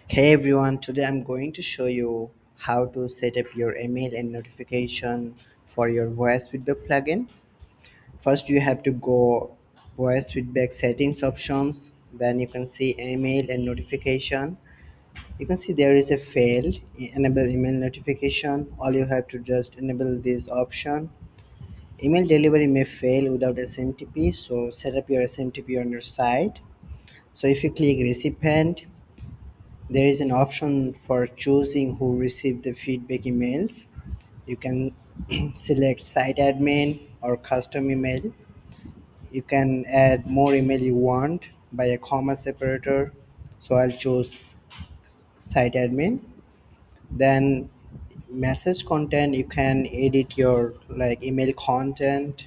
Hey everyone, today I'm going to show you how to set up your email and notification for your voice feedback plugin. First, you have to go voice feedback settings options. Then you can see email and notification. You can see there is a fail enable email notification. All you have to just enable this option. Email delivery may fail without SMTP, so set up your SMTP on your site. So if you click recipient, there is an option for choosing who received the feedback emails. You can select site admin or custom email. You can add more email you want by a comma separator. So I'll choose site admin. Then message content, you can edit your like email content,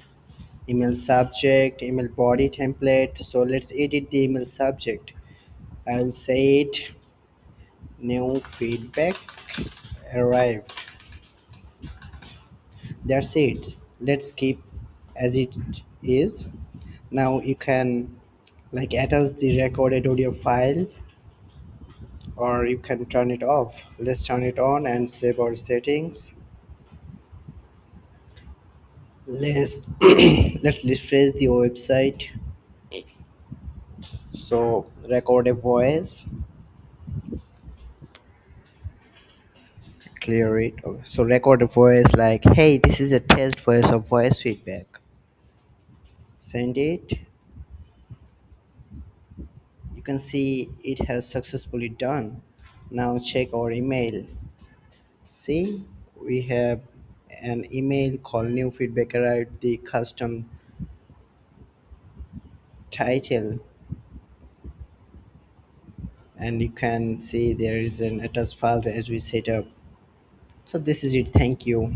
email subject, email body template. So let's edit the email subject. I'll say it new feedback arrived. That's it. Let's keep as it is. Now you can like attach the recorded audio file, or you can turn it off. Let's turn it on and save our settings. Let's let's refresh the website. So record a voice, clear it. So record a voice like, hey, this is a test voice of voice feedback. Send it. You can see it has successfully done. Now check our email. See, we have an email called new feedback arrived, the custom title, and you can see there is an attached file as we set up. So this is it. Thank you.